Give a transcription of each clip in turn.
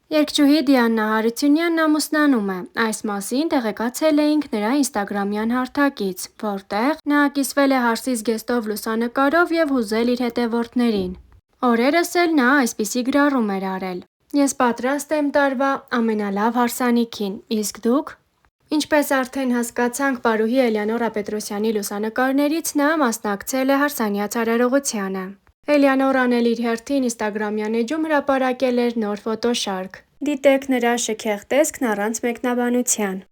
Երգչուհի Դիանա Հարությունյանն ամուսնանում է։ Այս մասին տեղեկացել էինք նրա ինստագրամյան հարթակից, որտեղ նա կիսվել է հարսի զգեստով լուսանկարով եւ հուզել իր հետևորդներին։ Օրերս էլ նա այսպիսի գրառում էր արել. «Ես պատրաստ եմ տարվա ամենալավ հարսանիքին, իսկ դուք»։ Ինչպես արդեն հասկացանք պարուհի Էլեոնորա Պետրոսյանի լուսանկարներից, նա մասնակցել է հարսանյաց արարողությանը։ Էլեոնորան էլ իր հերթին ինստագրամյան էջում հրապարակել էր նոր ֆոտոշարք։ Դիտեք նրա շքեղ տեսքն առանց մեկնաբանության։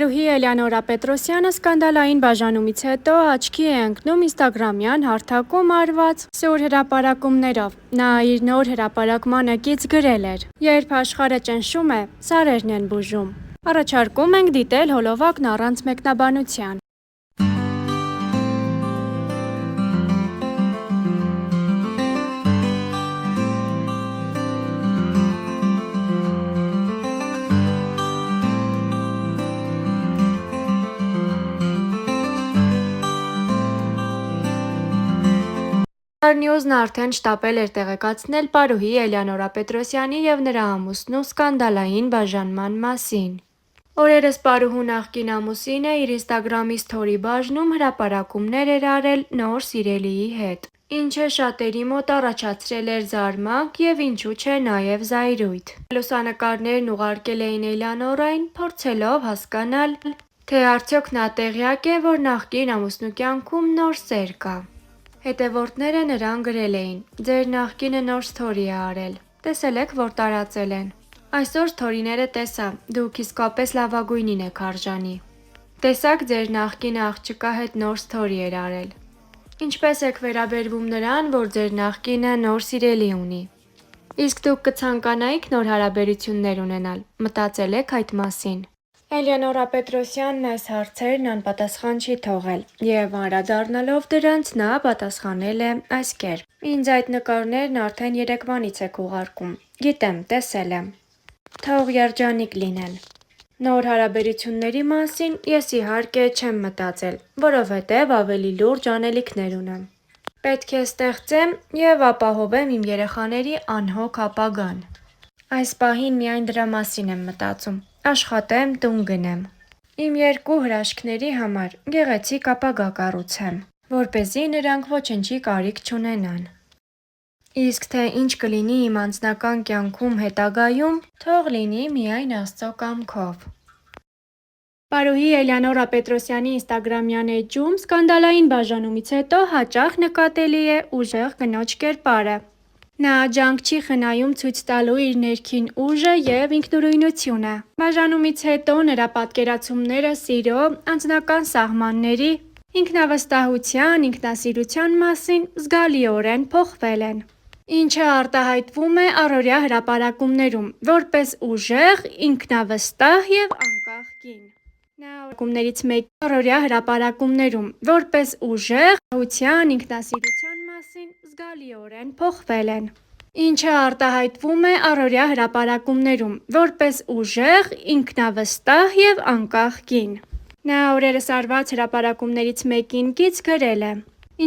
Պարուհի Էլեոնորա Պետրոսյանը սկանդալային բաժանումից հետո աչքի է ընկնում ինստագրամյան հարթակում արված սուր հրապարակումներով։ Նա իր նոր հրապարակմանը կից գրել էր. «Երբ աշխարհը ճնշում է, սարերն են բուժում»։ Առաջարկում ենք դիտել հոլովակն առանց մեկնաբանության։ Starnews-ն արդեն շտապել էր տեղեկացնել պարուհի Էլեոնորա Պետրոսյանի և նրա ամուսնու սկանդալային բաժանման մասին։ Օրերս պարուհու նախկին ամուսինը իր ինստագրամի սթորի բաժնում հրապարակումներ էր արել նոր սիրելիի հետ, ինչը շատերի մոտ առաջացրել էր զարմանք և ինչու չէ նաև զայրույթ։ Լուսանկարներն ուղարկել էին Էլեոնորային, փորձելով հասկանալ, թե արդյոք նա տեղյակ է, որ նախկին ամուսնու կյանքում նոր սեր կա։ Հետևորդները նրան գրել էին. «Ձեր նախկինը նոր սթորի է արել։ Տեսել եք, որ տարածել են։ Այսօր սթորիները տեսա, դուք իսկապես լավագույնին եք արժանի։ Տեսաք ձեր նախկինը աղջկա հետ նոր սթորի էր արել։ Ինչպես եք վերաբերվում նրան, որ ձեր նախկինը նոր սիրելի ունի։ Իսկ դուք կցանկանայիք նոր հարաբերություններ ունենալ, մտածել եք այդ մասին»։ Էլեոնորա Պետրոսյանն այս հարցերն անպատասխան չի թողել և անդրադառնալով դրանց նա պատասխանել է այս կերպ. «Ինձ այդ նկարներն արդեն երեկվանից եք ուղարկում։ Գիտեմ, տեսել եմ։ Թող երջանիկ լինեն։ Նոր հարաբերությունների մասին ես իհարկե չեմ մտածել, որովհետև ավելի լուրջ անելիքներ ունեմ։ Պետք է ստեղծեմ և ապահովեմ իմ երեխաների անհոգ ապագան։ Այս պահին միայն դրա մասին եմ մտածում՝ աշխատեմ, տուն գնեմ։ Իմ երկու հրաշքների համար գեղեցիկ ապագա կառուցեմ, որպեսզի նրանք ոչնչի կարիք չունենան։ Իսկ թե ինչ կլինի իմ անձնական կյանքում հետագայում, թող լինի միայն Աստծո կամքով»։ Պարուհի Էլեոնորա Պետրոսյանի ինստագրամյան էջում սկանդալային բաժանումից հետո հաճախ նկատելի է ուժեղ կնոջ կերպարը։ Նա ջանք չի խնայում ցույց տալու իր ներքին ուժը և ինքնուրույնությունը։ Բաժանումից հետո նրա պատկերացումները սիրո, անձնական սահմանների, ինքնավստահության, ինքնասիրության մասին զգալիորեն փոխվել են, ինչը արտահայտվում է առօրյա հրապարակումներում որպես ուժեղ, ինքնավստահ և անկախ կին։ Նա օրինակներից մեկի հրապարակումներում որպես ուժեղ, ինքնավստահության, ինքնասիրության մասին զգալիորեն փոխվել են, ինչը արտահայտվում է առօրյա հրապարակումներում որպես ուժեղ, ինքնավստահ և անկախ կին։ Նա օրերս արված հրապարակումներից մեկին կից գրել է.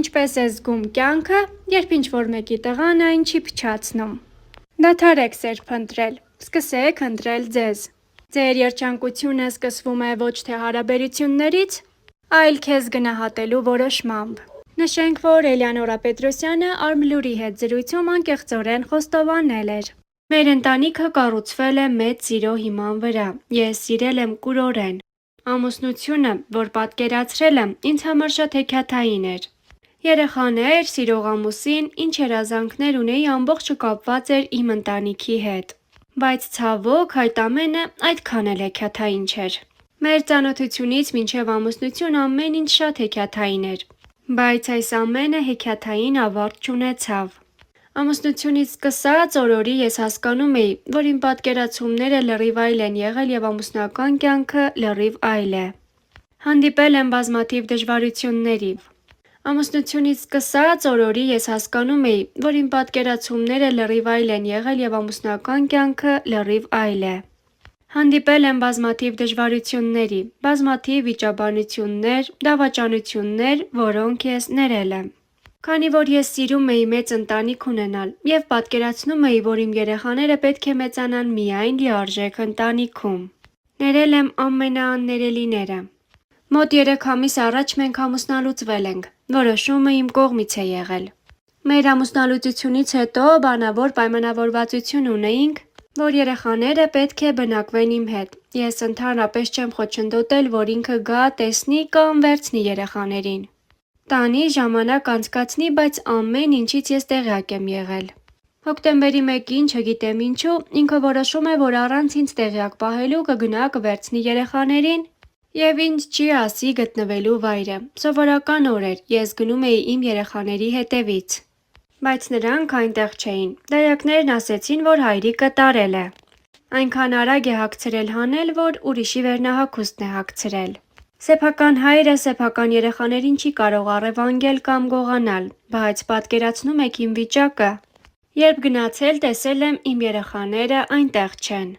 «Ինչպես է զգում կյանքը, երբ ինչ-որ մեկի տղան այն չի փչացնում։ Դադարեք սեր փնտրել, սկսեք ընտրել ձեզ։ Ձեր երջանկությունը սկսվում է ոչ թե հարաբերություններից, այլ քեզ գնահատելու որոշմամբ»։ Նշենք, որ Էլեոնորա Պետրոսյանը «Արմլուրի» հետ զրույցում անկեղծորեն խոստովանել էր. «Մեր ընտանիքը կառուցվել է մեծ սիրո հիման վրա։ Ես սիրել եմ կուրորեն։ Ամուսնությունը, որ պատկերացրել եմ, ինձ համար շատ հեքիաթային էր։ Երեխաներ, սիրող ամուսին, ինչ երազանքներ ունեի, ամբողջը կապված էր իմ ընտանիքի հետ։ Բայց ցավոք, այդ ամենը այդքան էլ հեքիաթային չէր։ Մեր ծանոթությունից մինչև ամուսնություն ամեն ինչ շատ հեքիաթային էր։ Բայց այս ամենը հեքիաթային ավարտ չունեցավ։ Ամուսնությունից սկսած օրորի ես հասկանում էի, որ իմ պատկերացումները լրիվ այլ են եղել և ամուսնական կյանքը լրիվ այլ է։ Հանդիպել եմ բազմաթիվ դժվարությունների։ Ամուսնությունից սկսած օրորի ես հասկանում էի, որ իմ պատկերացումները լրիվ այլ են եղել և ամուսնական կյանքը լրիվ այլ է։ Հանդիպել եմ բազմաթիվ դժվարությունների, բազմաթիվ վիճաբանություններ, դավաճանություններ, որոնք ես ներել եմ։ Քանի որ ես սիրում էի մեծ ընտանիք ունենալ և պատկերացնում էի, որ իմ երեխաները պետք է մեծանան միայն լիարժեք ընտանիքում։ Ներել եմ ամենաաններելիները։ Մոտ 3 ամիս առաջ մենք ամուսնալուծվել ենք։ Որոշումը իմ կողմից է եղել։ Մեր ամուսնալուծությունից հետո բանավոր պայմանավորվածություն ունեինք, որ երեխաները պետք է բնակվեն իմ հետ։ Ես ընդհանրապես չեմ խոչընդոտել, որ ինքը գա, տեսնի կամ վերցնի երեխաներին։ Տանի, ժամանակ անցկացնի, բայց ամեն ինչից ես տեղյակ եմ եղել։ Հոկտեմբերի 1-ին, չգիտեմ ինչու, ինքը որոշում է, որ առանց ինձ տեղյակ պահելու կգնա կվերցնի երեխաներին և ինձ չի ասի գտնվելու վայրը։ Սովորական օր էր, ես գնում էի իմ երեխաների հետևից։ Բայց նրանք այնտեղ չէին։ Դայակներն ասեցին, որ հայրիկը տարել է։ Այնքան արագ է հագցրել հանել, որ ուրիշի վերնահագուստն է հագցրել։ Սեփական հայրը սեփական երեխաներին չի կարող առևանգել կամ գողանալ, բայց պատկերացնում եք իմ վիճակը։ Երբ գնացել, տեսել եմ իմ երեխաները այնտեղ չեն։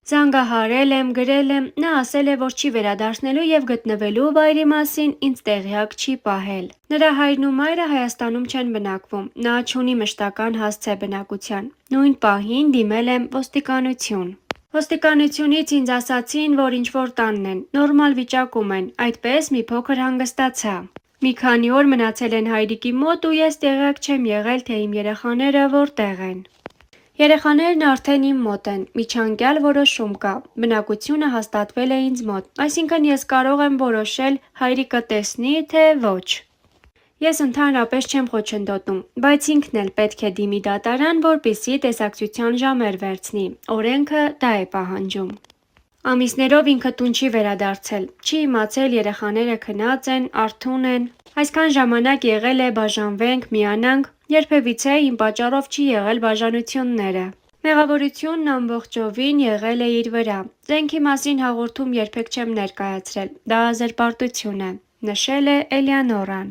Զանգահարել եմ, գրել եմ, նա ասել է, որ չի վերադարձնելու և գտնվելու վայրի մասին ինձ տեղյակ չի պահել։ Նրա հայրն ու մայրը Հայաստանում չեն բնակվում, նա չունի մշտական հասցե բնակության։ Նույն պահին դիմել եմ ոստիկանություն։ Ոստիկանությունից ինձ ասացին, որ ինչ-որ տանն են, նորմալ վիճակում են, այդպես մի փոքր հանգստացա։ Մի քանի օր մնացել են հայրիկի մոտ ու ես տեղյակ չեմ եղել, թե իմ երեխաները որտեղ են։ Երեխաներն արդեն իմ մոտ են, միջանկյալ որոշում կա, բնակությունը հաստատվել է ինձ մոտ, այսինքն ես կարող եմ որոշել հայրիկը տեսնի, թե ոչ։ Ես ընդհանրապես չեմ խոչընդոտում, բայց ինքն էլ պետք է դիմի դատարան, որպեսզի տեսակցության ժամեր վերցնի, օրենքը դա է պահանջում։ Ամիսներով ինքը տուն չի վերադարձել, չի իմացել երեխաները քնած են, արթուն են։ Այսքան ժամանակ եղել է բաժանվենք, միանանք, երբևիցե իմ պատճառով չի եղել բաժանությունները։ Մեղավորությունն ամբողջովին եղել է իր վրա։ Զենքի մասին հաղորդում երբեք չեմ ներկայացրել, դա ազերպարտություն է, նշել է Էլեոնորան։